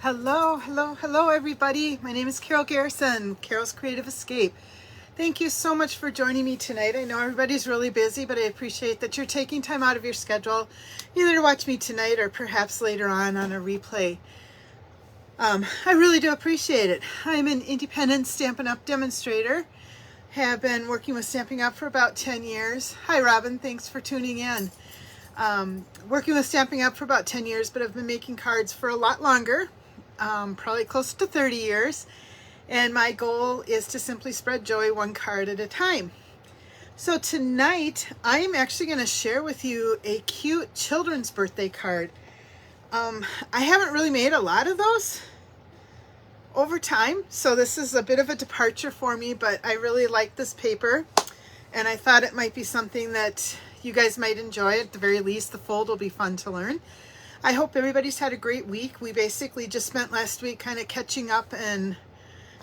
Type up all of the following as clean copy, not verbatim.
Hello, hello, hello everybody. My name is Carole Garrison, Carole's Creative Escape. Thank you so much for joining me tonight. I know everybody's really busy, but I appreciate that you're taking time out of your schedule either to watch me tonight or perhaps later on a replay. I really do appreciate it. I'm an independent Stampin' Up! Demonstrator. Have been working with Stampin' Up! For about 10 years. Hi Robin, thanks for tuning in. Working with Stampin' Up! For about 10 years, but I've been making cards for a lot longer. Probably close to 30 years, and my goal is to simply spread joy one card at a time. So tonight I am actually going to share with you a cute children's birthday card. I haven't really made a lot of those over time, so this is a bit of a departure for me, but I really like this paper and I thought it might be something that you guys might enjoy. At the very least, the fold will be fun to learn. I hope everybody's had a great week. We basically just spent last week kind of catching up and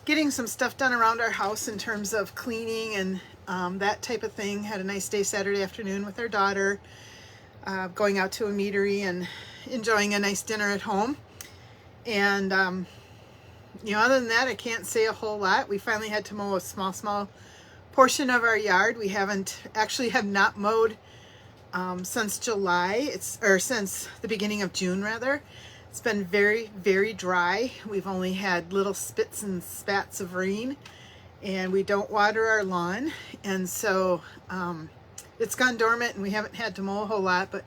getting some stuff done around our house in terms of cleaning and that type of thing. Had a nice day Saturday afternoon with our daughter, going out to a meadery and enjoying a nice dinner at home. And, other than that, I can't say a whole lot. We finally had to mow a small portion of our yard. We have not mowed since July, since the beginning of June rather. It's been very, very dry. We've only had little spits and spats of rain, and we don't water our lawn, and so it's gone dormant and we haven't had to mow a whole lot, but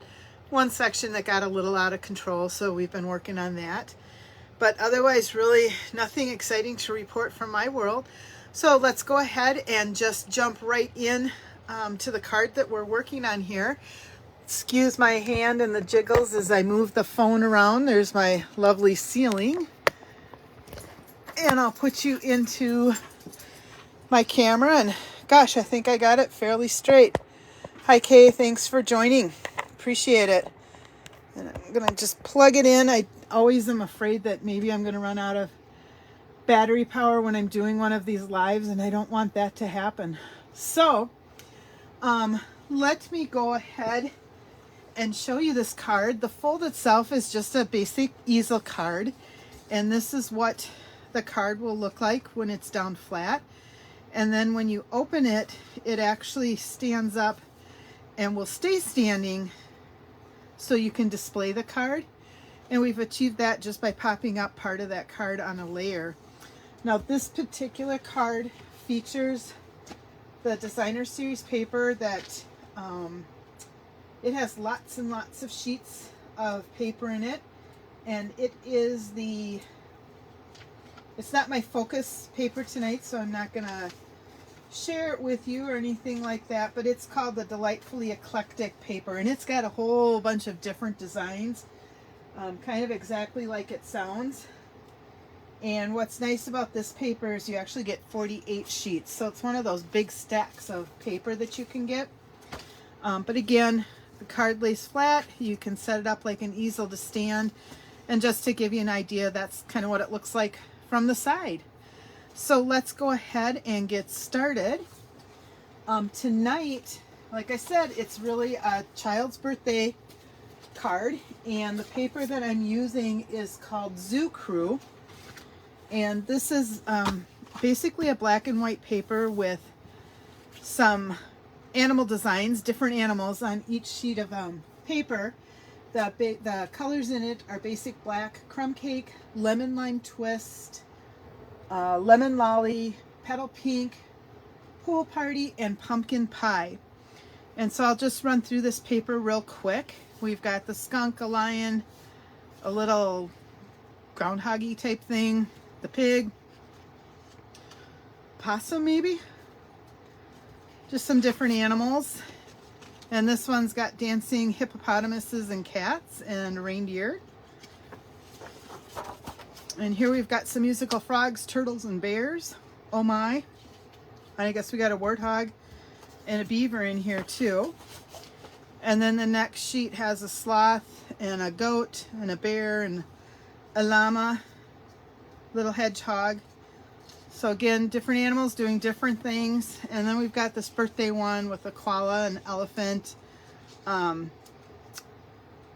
one section that got a little out of control, so we've been working on that. But otherwise, really nothing exciting to report from my world. So let's go ahead and just jump right in to the card that we're working on here. Excuse my hand and the jiggles as I move the phone around. There's my lovely ceiling. And I'll put you into my camera, and gosh, I think I got it fairly straight. Hi Kay, thanks for joining. Appreciate it. And I'm gonna just plug it in. I always am afraid that maybe I'm gonna run out of battery power when I'm doing one of these lives, and I don't want that to happen. So let me go ahead and show you this card. The fold itself is just a basic easel card, and this is what the card will look like when it's down flat. And then when you open it, it actually stands up and will stay standing so you can display the card. And we've achieved that just by popping up part of that card on a layer. Now this particular card features the designer series paper that it has lots and lots of sheets of paper in it, and it's not my focus paper tonight, so I'm not gonna share it with you or anything like that, but it's called the Delightfully Eclectic paper, and it's got a whole bunch of different designs, kind of exactly like it sounds. And what's nice about this paper is you actually get 48 sheets. So it's one of those big stacks of paper that you can get. But again, the card lays flat. You can set it up like an easel to stand. And just to give you an idea, that's kind of what it looks like from the side. So let's go ahead and get started. Tonight, like I said, it's really a child's birthday card. And the paper that I'm using is called Zoo Crew. And this is basically a black and white paper with some animal designs, different animals on each sheet of paper. The colors in it are basic black, crumb cake, lemon lime twist, lemon lolly, petal pink, pool party, and pumpkin pie. And so I'll just run through this paper real quick. We've got the skunk, a lion, a little groundhoggy type thing, the pig, possum maybe, just some different animals. And this one's got dancing hippopotamuses and cats and reindeer. And here we've got some musical frogs, turtles, and bears. Oh my. And I guess we got a warthog and a beaver in here too. And then the next sheet has a sloth and a goat and a bear and a llama, little hedgehog. So again, different animals doing different things. And then we've got this birthday one with a koala, an elephant, a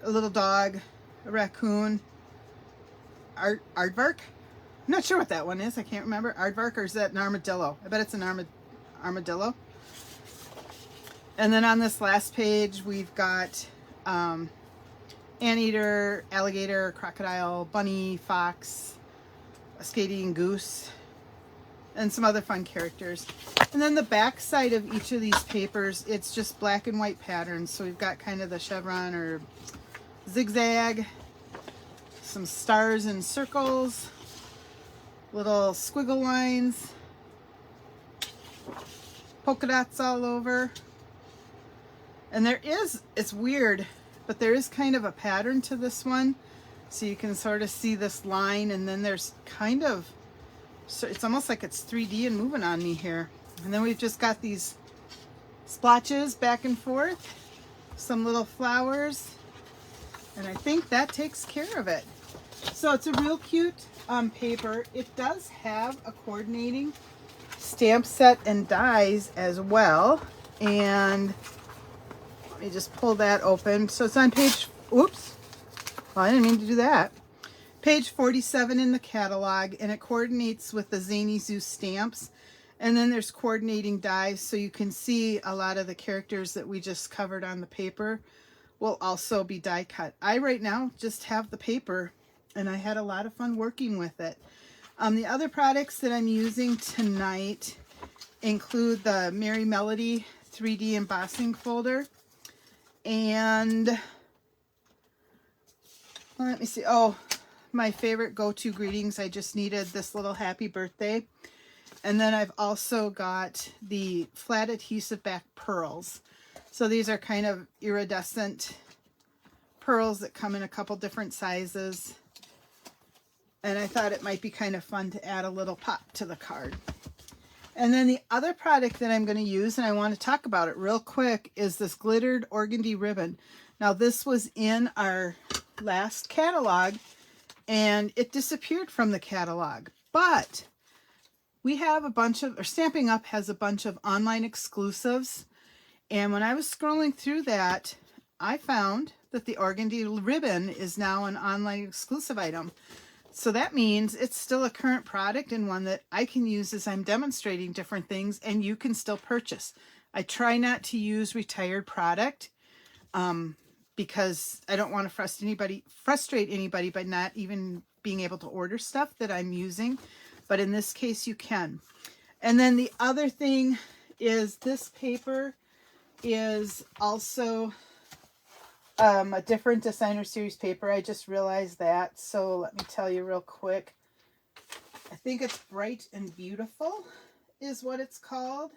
little dog, a raccoon, aardvark. I'm not sure what that one is. I can't remember. Aardvark, or is that an armadillo? I bet it's an armadillo. And then on this last page, we've got anteater, alligator, crocodile, bunny, fox, a skating goose, and some other fun characters. And then the back side of each of these papers, it's just black and white patterns. So we've got kind of the chevron or zigzag, some stars and circles, little squiggle lines, polka dots all over. And it's weird, but there is kind of a pattern to this one. So you can sort of see this line, and then there's kind of, so it's almost like it's 3D and moving on me here. And then we've just got these splotches back and forth, some little flowers, and I think that takes care of it. So it's a real cute paper. It does have a coordinating stamp set and dies as well. And let me just pull that open. So it's on page, oops, well, I didn't mean to do that. Page 47 in the catalog, and it coordinates with the Zany Zoo stamps. And then there's coordinating dies, so you can see a lot of the characters that we just covered on the paper will also be die cut. I right now just have the paper, and I had a lot of fun working with it. The other products that I'm using tonight include the Merry Melody 3D embossing folder. And let me see. Oh, my favorite go-to greetings. I just needed this little happy birthday. And then I've also got the flat adhesive back pearls. So these are kind of iridescent pearls that come in a couple different sizes. And I thought it might be kind of fun to add a little pop to the card. And then the other product that I'm going to use, and I want to talk about it real quick, is this glittered organdy ribbon. Now this was in our last catalog, and it disappeared from the catalog. But we have a bunch of, or Stampin' Up has a bunch of online exclusives. And when I was scrolling through that, I found that the organdy ribbon is now an online exclusive item. So that means it's still a current product and one that I can use as I'm demonstrating different things, and you can still purchase. I try not to use retired product because I don't want to frustrate anybody by not even being able to order stuff that I'm using. But in this case, you can. And then the other thing is this paper is also a different designer series paper. I just realized that. So let me tell you real quick. I think it's Bright and Beautiful is what it's called.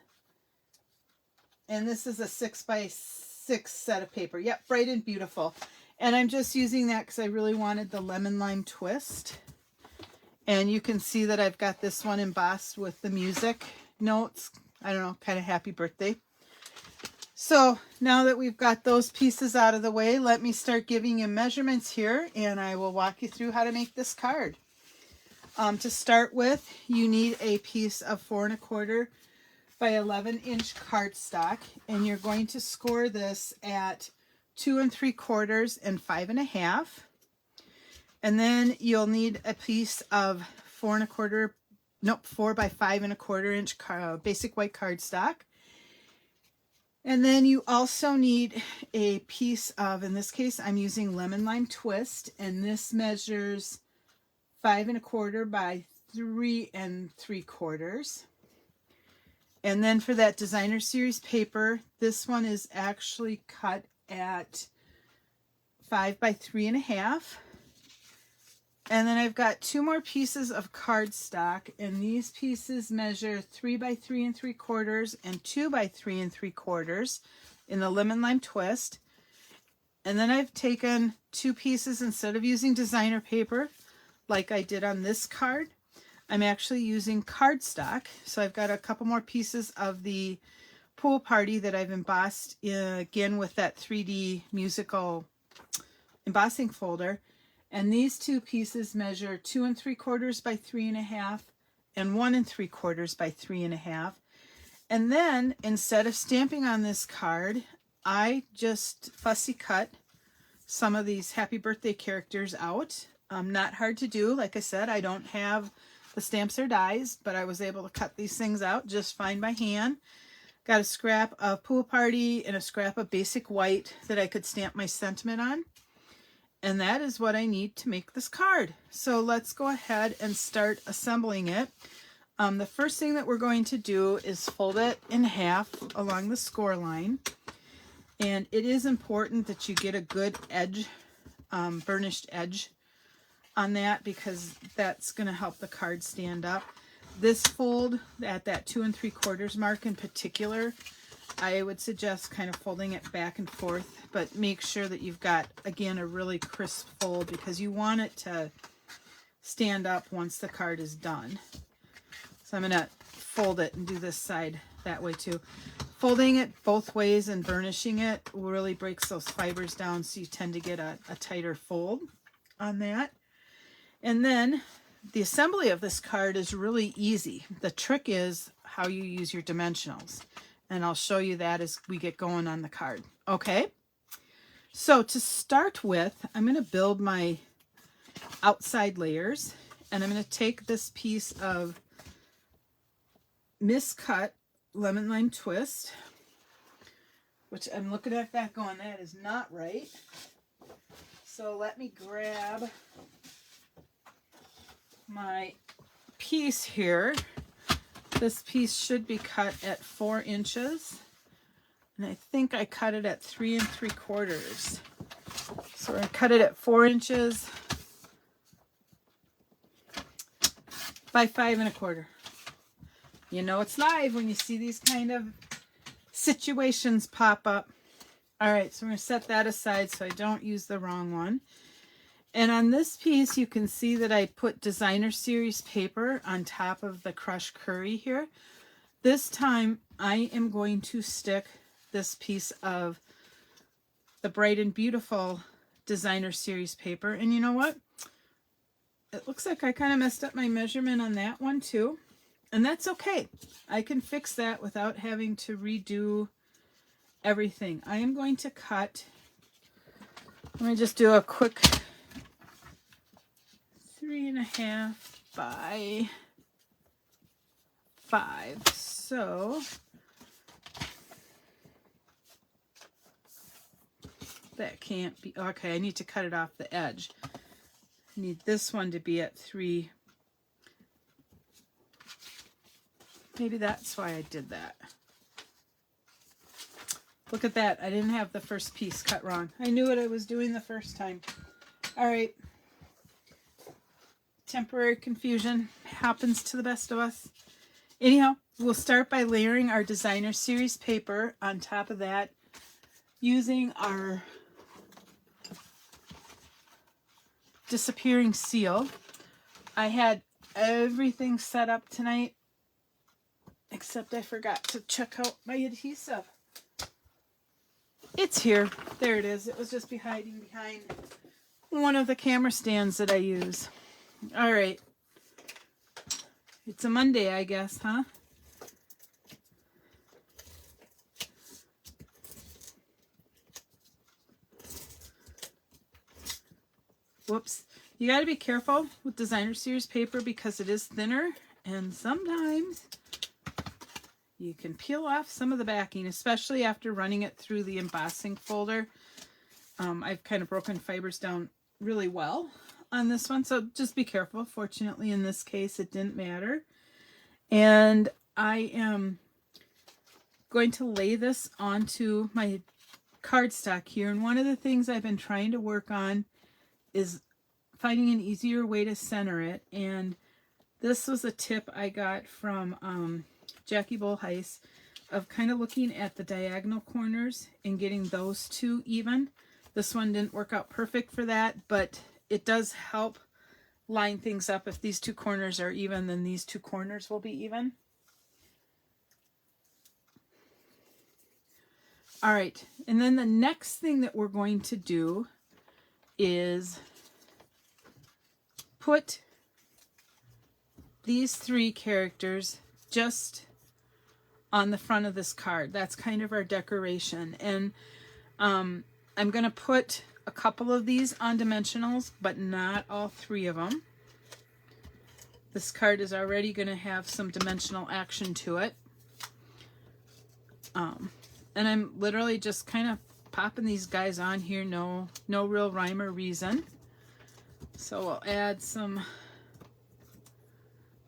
And this is a 6x6 set of paper. Yep, Bright and Beautiful. And I'm just using that because I really wanted the lemon lime twist. And you can see that I've got this one embossed with the music notes. I don't know, kind of happy birthday. So now that we've got those pieces out of the way, let me start giving you measurements here, and I will walk you through how to make this card. To start with, you need a piece of 4 1/4 by 11 inch cardstock, and you're going to score this at 2 3/4 and 5 1/2. And then you'll need a piece of 4 by 5 1/4 inch basic white cardstock. And then you also need a piece of, in this case, I'm using lemon lime twist, and this measures 5 1/4 by 3 3/4. And then for that designer series paper, this one is actually cut at 5 by 3 1/2. And then I've got 2 more pieces of cardstock, and these pieces measure 3 by 3 3/4 and 2 by 3 3/4 in the lemon lime twist. And then I've taken 2 pieces, instead of using designer paper like I did on this card, I'm actually using cardstock. So I've got a couple more pieces of the pool party that I've embossed again with that 3D musical embossing folder. And these 2 pieces measure 2 3/4 by 3 1/2 and 1 3/4 by 3 1/2. And then instead of stamping on this card, I just fussy cut some of these happy birthday characters out Not hard to do. Like I said, I don't have the stamps or dies, but I was able to cut these things out just fine by hand. Got a scrap of Pool Party and a scrap of basic white that I could stamp my sentiment on. And that is what I need to make this card. So let's go ahead and start assembling it. The first thing that we're going to do is fold it in half along the score line. And it is important that you get a good edge, burnished edge on that, because that's going to help the card stand up. This fold at that 2 3/4 mark in particular, I would suggest kind of folding it back and forth, but make sure that you've got, again, a really crisp fold, because you want it to stand up once the card is done. So I'm going to fold it and do this side that way too. Folding it both ways and burnishing it really breaks those fibers down, so you tend to get a tighter fold on that. And then the assembly of this card is really easy. The trick is how you use your dimensionals. And I'll show you that as we get going on the card. Okay, so to start with, I'm going to build my outside layers. And I'm going to take this piece of miscut Lemon Lime Twist, which I'm looking at that going, that is not right. So let me grab my piece here. This piece should be cut at 4 inches, and I think I cut it at 3 3/4. So we're going to cut it at 4 inches by 5 1/4. You know it's live when you see these kind of situations pop up. All right, so we're going to set that aside so I don't use the wrong one. And on this piece, you can see that I put Designer Series paper on top of the crushed curry here. This time, I am going to stick this piece of the Bright and Beautiful Designer Series paper. And you know what? It looks like I kind of messed up my measurement on that one too. And that's okay. I can fix that without having to redo everything. I am going to cut, let me just do a quick 3.5 by 5. So that can't be, okay, I need to cut it off the edge. I need this one to be at 3. Maybe that's why I did that. Look at that. I didn't have the first piece cut wrong. I knew what I was doing the first time. All right. Temporary confusion happens to the best of us. Anyhow, we'll start by layering our Designer Series paper on top of that using our disappearing seal. I had everything set up tonight, except I forgot to check out my adhesive. It's here. There it is. It was just hiding behind one of the camera stands that I use. All right. It's a Monday, I guess, huh? Whoops. You got to be careful with Designer Series paper because it is thinner, and sometimes you can peel off some of the backing, especially after running it through the embossing folder. I've kind of broken fibers down really well on this one, so just be careful. Fortunately, in this case, it didn't matter. And I am going to lay this onto my cardstock here. And one of the things I've been trying to work on is finding an easier way to center it. And this was a tip I got from Jackie Bolheis of kind of looking at the diagonal corners and getting those two even. This one didn't work out perfect for that, but it does help line things up. If these two corners are even, then these two corners will be even. All right, and then the next thing that we're going to do is put these 3 characters just on the front of this card. That's kind of our decoration. And I'm going to put a couple of these on dimensionals, but not all 3 of them. This card is already going to have some dimensional action to it. And I'm literally just kind of popping these guys on here, no real rhyme or reason. So I'll add some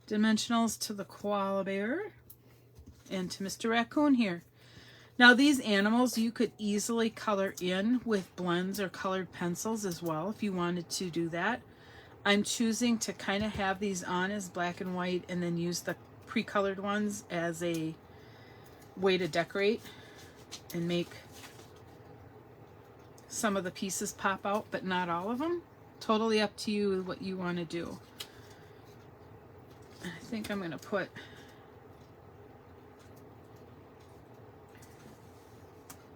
dimensionals to the koala bear and to Mr. Raccoon here. Now these animals you could easily color in with blends or colored pencils as well if you wanted to do that. I'm choosing to kind of have these on as black and white and then use the pre-colored ones as a way to decorate and make some of the pieces pop out, but not all of them. Totally up to you what you want to do. I think I'm going to put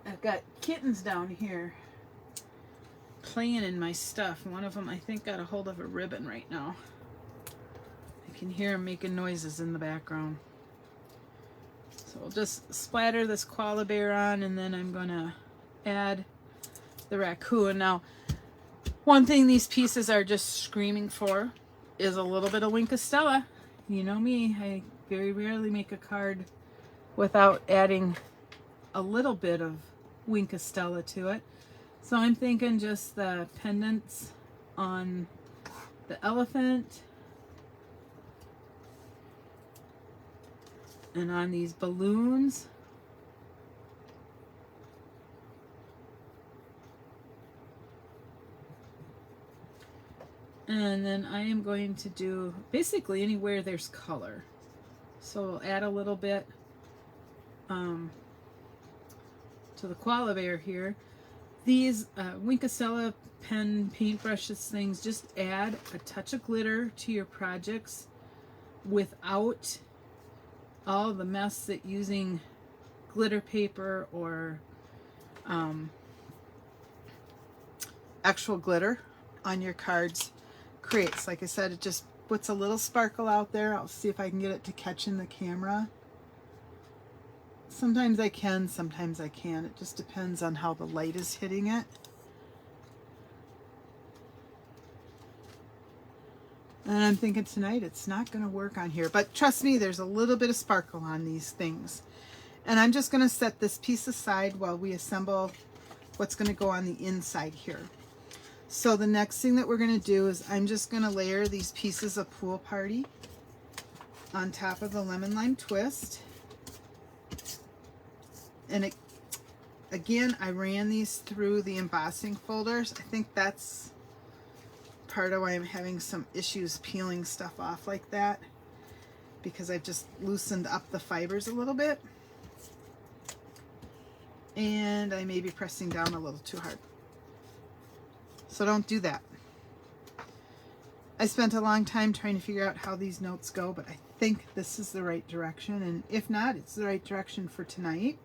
I've got kittens down here playing in my stuff. One of them I think got a hold of a ribbon right now. I can hear them making noises in the background. So we'll just splatter this koala bear on, and then I'm going to add the raccoon. Now, one thing these pieces are just screaming for is a little bit of Winkostella. You know me, I very rarely make a card without adding a little bit of Winkostella to it. So I'm thinking just the pendants on the elephant and on these balloons. And then I am going to do basically anywhere there's color. So we'll add a little bit to the koala bear here. These Winkostella pen paintbrushes things just add a touch of glitter to your projects without all the mess that using glitter paper or actual glitter on your cards creates. Like I said, it just puts a little sparkle out there. I'll see if I can get it to catch in the camera. Sometimes I can, sometimes I can't. It just depends on how the light is hitting it. And I'm thinking tonight it's not going to work on here. But trust me, there's a little bit of sparkle on these things. And I'm just going to set this piece aside while we assemble what's going to go on the inside here. So the next thing that we're going to do is I'm just going to layer these pieces of Pool Party on top of the Lemon Lime Twist. And again, I ran these through the embossing folders. I think that's part of why I'm having some issues peeling stuff off like that, because I've just loosened up the fibers a little bit. And I may be pressing down a little too hard. So don't do that. I spent a long time trying to figure out how these notes go, but I think this is the right direction. And if not, it's the right direction for tonight.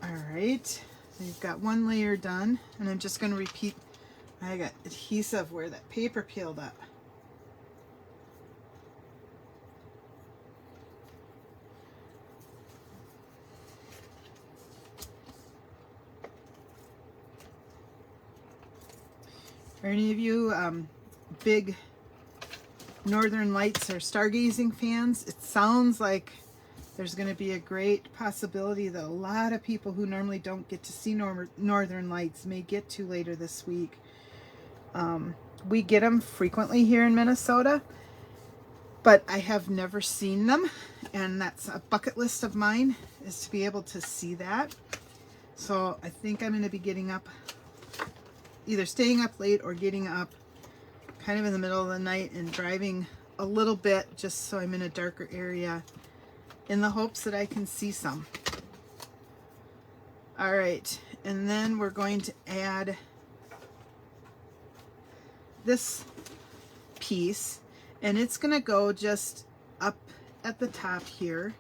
All right, we've got one layer done, and I'm just going to repeat. I got adhesive where that paper peeled up. Are any of you big Northern Lights or stargazing fans? It sounds like there's going to be a great possibility that a lot of people who normally don't get to see Northern Lights may get to later this week. We get them frequently here in Minnesota, but I have never seen them, and that's a bucket list of mine, is to be able to see that. So I think I'm going to be getting up, either staying up late or getting up kind of in the middle of the night and driving a little bit just so I'm in a darker area, in the hopes that I can see some. All right, and then we're going to add this piece, and it's going to go just up at the top here,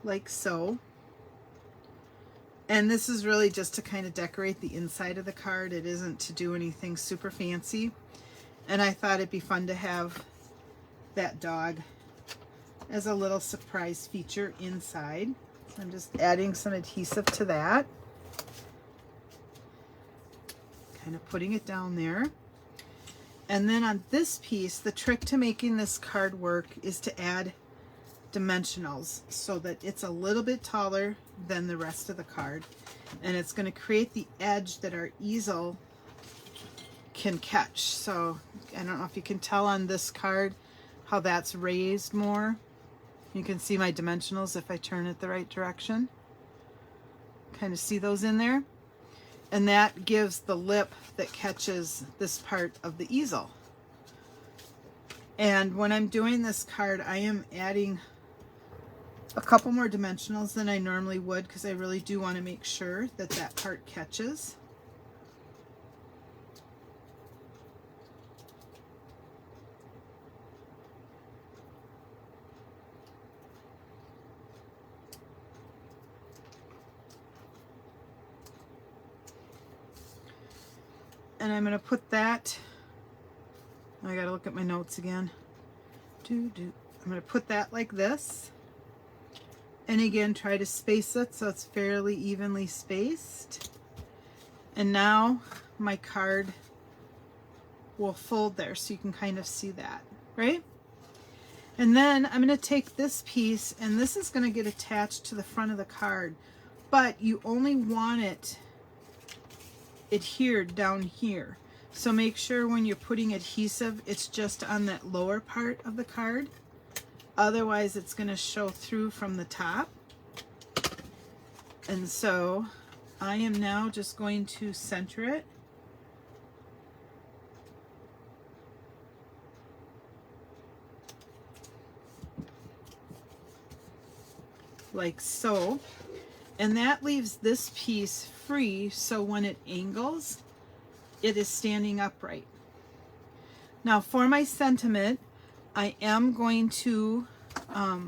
like so. And this is really just to kind of decorate the inside of the card. It isn't to do anything super fancy. And I thought it'd be fun to have that dog as a little surprise feature inside. So I'm just adding some adhesive to that. kind of putting it down there. And then on this piece, the trick to making this card work is to add dimensionals so that it's a little bit taller than the rest of the card. And it's going to create the edge that our easel can catch. So I don't know if you can tell on this card how that's raised more. You can see my dimensionals if I turn it the right direction. Kind of see those in there. And that gives the lip that catches this part of the easel. And when I'm doing this card, I am adding a couple more dimensionals than I normally would because I really do want to make sure that that part catches. And I'm going to put that, I got to look at my notes again. I'm going to put that like this. And again, try to space it so it's fairly evenly spaced. And now my card will fold there so you can kind of see that, right? And then I'm going to take this piece, and this is going to get attached to the front of the card, but you only want it adhered down here. So make sure when you're putting adhesive, it's just on that lower part of the card. Otherwise, it's going to show through from the top. And so I am now just going to center it. Like so. And that leaves this piece free, so when it angles, it is standing upright. Now for my sentiment, I am going to, I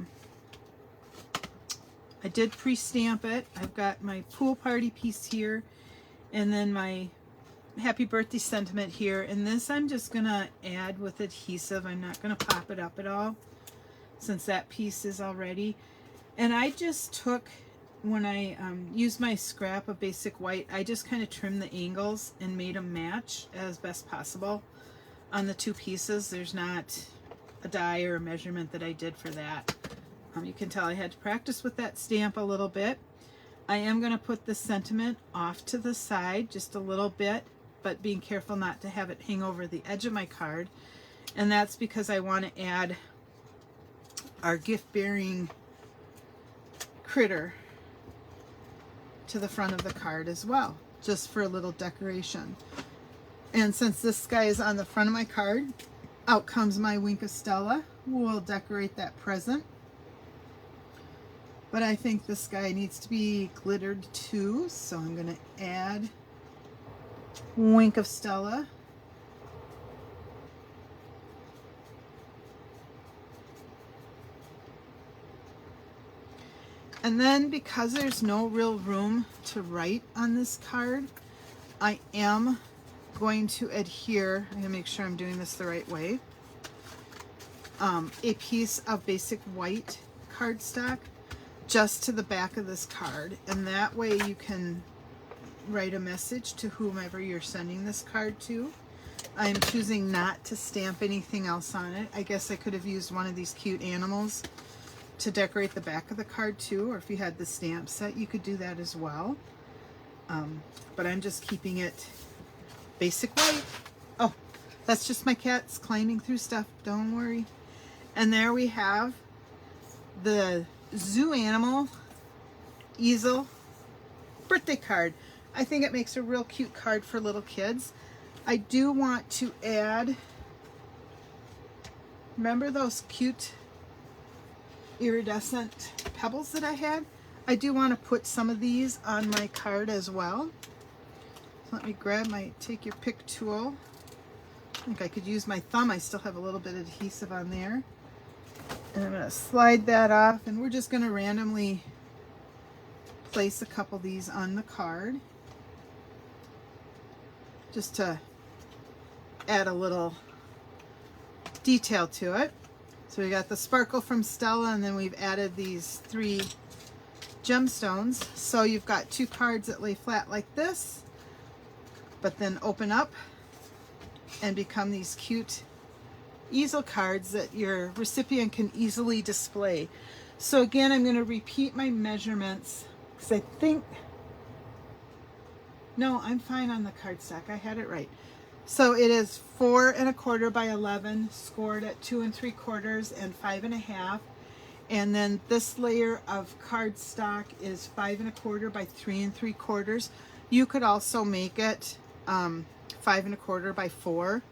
did pre-stamp it. I've got my pool party piece here, and then my happy birthday sentiment here. And this I'm just gonna add with adhesive. I'm not gonna pop it up at all, since that piece is already. And I just took, when I used my scrap of basic white, I just kind of trimmed the angles and made them match as best possible on the two pieces. There's not a die or a measurement that I did for that. You can tell I had to practice with that stamp a little bit. I am going to put the sentiment off to the side just a little bit, but being careful not to have it hang over the edge of my card. And that's because I want to add our gift-bearing critter to the front of the card as well, just for a little decoration. And since this guy is on the front of my card, out comes my Wink of Stella. We'll decorate that present. But I think this guy needs to be glittered too, so I'm going to add Wink of Stella. And then, because there's no real room to write on this card, I am going to adhere, I'm going to make sure I'm doing this the right way, a piece of basic white cardstock just to the back of this card. And that way you can write a message to whomever you're sending this card to. I'm choosing not to stamp anything else on it. I guess I could have used one of these cute animals to decorate the back of the card too, or if you had the stamp set, you could do that as well. But I'm just keeping it basic white. Oh, that's just my cats climbing through stuff, don't worry. And there we have the zoo animal easel birthday card. I think it makes a real cute card for little kids. I do want to add, remember those cute iridescent pebbles that I had? I do want to put some of these on my card as well. So let me grab my take your pick tool. I think I could use my thumb. I still have a little bit of adhesive on there. And I'm going to slide that off, and we're just going to randomly place a couple of these on the card just to add a little detail to it. So we got the sparkle from Stella, and then we've added these 3 gemstones. So you've got 2 cards that lay flat like this, but then open up and become these cute easel cards that your recipient can easily display. So again, I'm going to repeat my measurements because I think, no, I'm fine on the cardstock. I had it right. So it is 4 1/4 by 11, scored at 2 3/4 and 5 1/2. And then this layer of cardstock is 5 1/4 by 3 3/4. You could also make it 5 1/4 by 4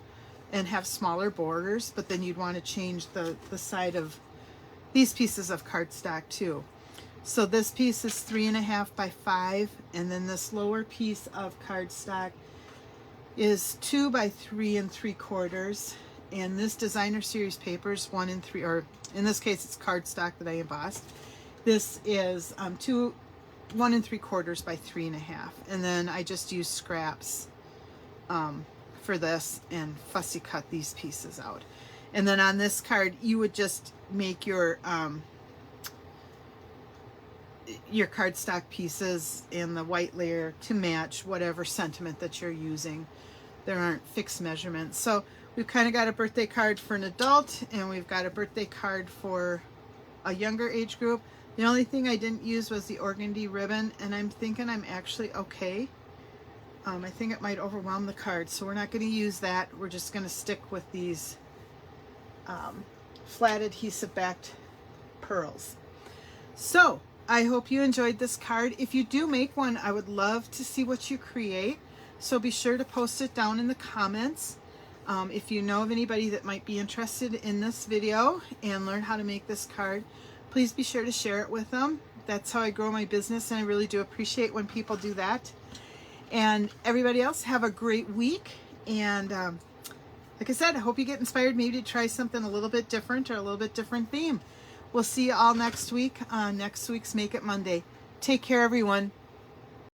and have smaller borders, but then you'd want to change the side of these pieces of cardstock too. So this piece is 3 1/2 by 5, and then this lower piece of cardstock is 2 by 3 3/4. And this designer series paper is 1 3, or in this case it's cardstock that I embossed. This is 1 3/4 by 3 1/2, and then I just use scraps for this and fussy cut these pieces out. And then on this card you would just make your cardstock pieces and the white layer to match whatever sentiment that you're using. There aren't fixed measurements. So we've kind of got a birthday card for an adult, and we've got a birthday card for a younger age group. The only thing I didn't use was the organdy ribbon, and I'm thinking I'm actually okay. I think it might overwhelm the card, so we're not going to use that. We're just going to stick with these flat adhesive backed pearls. So I hope you enjoyed this card. If you do make one, I would love to see what you create. So be sure to post it down in the comments. If you know of anybody that might be interested in this video and learn how to make this card, please be sure to share it with them. That's how I grow my business, and I really do appreciate when people do that. And everybody else, have a great week. And like I said, I hope you get inspired maybe to try something a little bit different or a little bit different theme. We'll see you all next week on next week's Make It Monday. Take care, everyone.